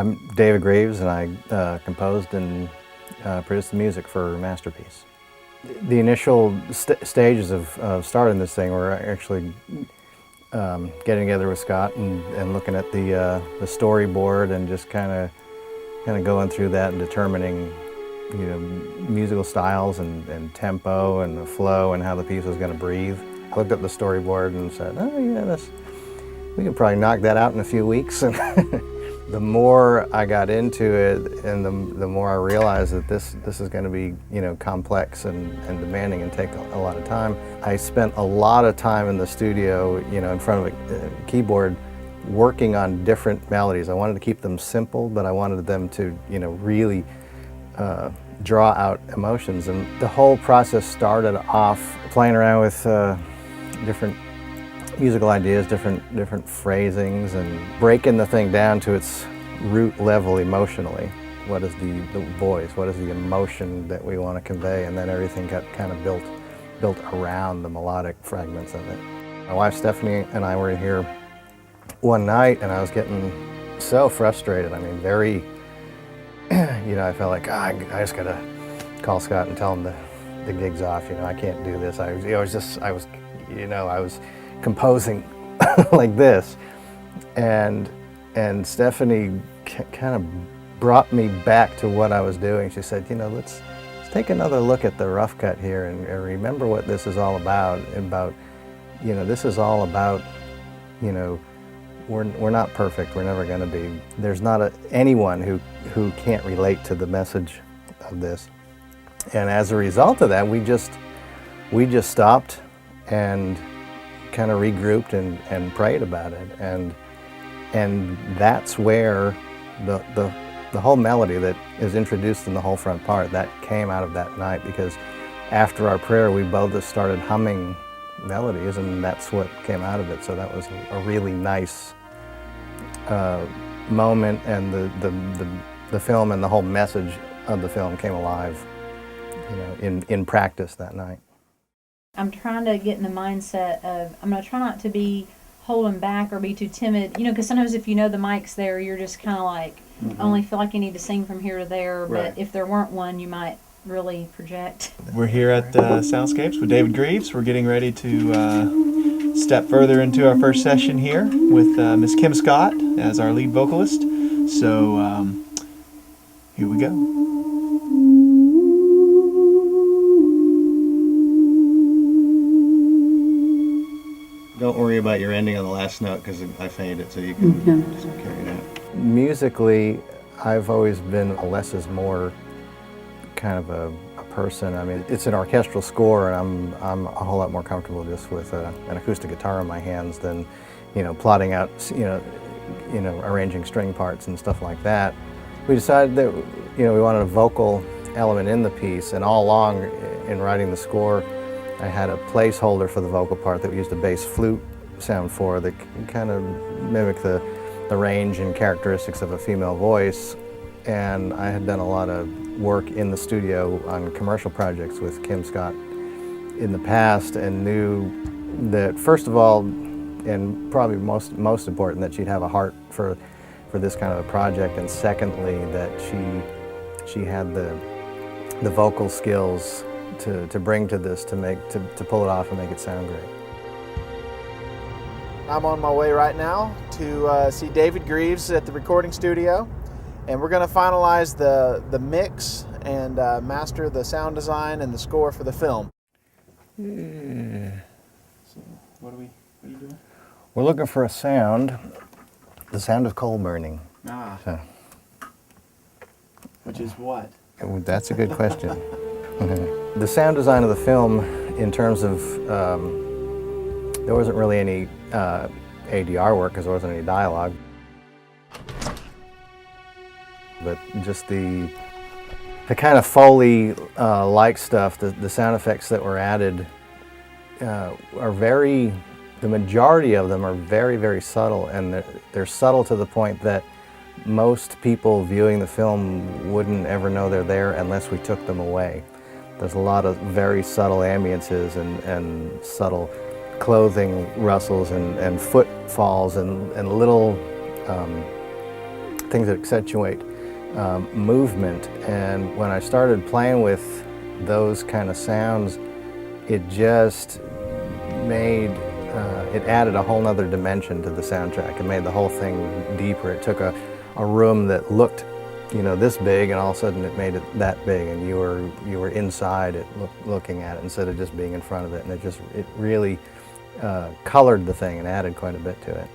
I'm David Greaves, and I composed and produced the music for Masterpiece. The initial stages of starting this thing were actually getting together with Scott and looking at the storyboard and just kind of going through that and determining, you know, musical styles and tempo and the flow and how the piece was going to breathe. I looked at the storyboard and said, oh yeah, we could probably knock that out in a few weeks. And the more I got into it, and the more I realized that this is going to be, you know, complex and demanding and take a lot of time. I spent a lot of time in the studio, you know, in front of a keyboard, working on different melodies. I wanted to keep them simple, but I wanted them to, you know, really draw out emotions. And the whole process started off playing around with different musical ideas, different phrasings, and breaking the thing down to its root level emotionally. What is the voice? What is the emotion that we want to convey? And then everything got kind of built around the melodic fragments of it. My wife Stephanie and I were in here one night, and I was getting so frustrated. I mean, very, you know, I felt like, I just gotta call Scott and tell him the gig's off. You know, I can't do this. I was composing like this, and Stephanie kind of brought me back to what I was doing. She said, you know, let's take another look at the rough cut here and remember what this is all about. You know, this is all about, you know, we're not perfect. We're never going to be. There's not anyone who can't relate to the message of this. And as a result of that, we just stopped and kind of regrouped and prayed about it, and that's where the whole melody that is introduced in the whole front part, that came out of that night, because after our prayer we both just started humming melodies, and that's what came out of it. So that was a really nice moment, and the film and the whole message of the film came alive, you know, in practice that night. I'm trying to get in the mindset of, I'm going to try not to be holding back or be too timid, you know, because sometimes if you know the mic's there, you're just kind of like, only feel like you need to sing from here to there, Right. But if there weren't one, you might really project. We're here at Soundscapes with David Greaves. We're getting ready to step further into our first session here with Miss Kim Scott as our lead vocalist. So here we go. Don't worry about your ending on the last note, because I fade it, so you can just carry it out. Musically, I've always been a less is more kind of a person. I mean, it's an orchestral score, and I'm a whole lot more comfortable just with an acoustic guitar in my hands than, you know, plotting out, you know, arranging string parts and stuff like that. We decided that, you know, we wanted a vocal element in the piece, and all along in writing the score, I had a placeholder for the vocal part that we used a bass flute sound for, that kind of mimicked the range and characteristics of a female voice. And I had done a lot of work in the studio on commercial projects with Kim Scott in the past, and knew that, first of all, and probably most important, that she'd have a heart for this kind of a project, and secondly, that she had the vocal skills to bring to this, to pull it off and make it sound great. I'm on my way right now to see David Greaves at the recording studio, and we're going to finalize the mix and master the sound design and the score for the film. So what are you doing? We're looking for a sound, the sound of coal burning. So, Which is what? that's a good question. The sound design of the film, in terms of, there wasn't really any ADR work because there wasn't any dialogue, but just the kind of Foley-like stuff, the sound effects that were added are very, the majority of them are very, very subtle, and they're subtle to the point that most people viewing the film wouldn't ever know they're there unless we took them away. There's a lot of very subtle ambiances and subtle clothing rustles and footfalls and little things that accentuate movement. And when I started playing with those kind of sounds, it just made, it added a whole nother dimension to the soundtrack. It made the whole thing deeper. It took a room that looked, you know, this big, and all of a sudden it made it that big, and you were inside it, looking at it instead of just being in front of it. And it really colored the thing and added quite a bit to it.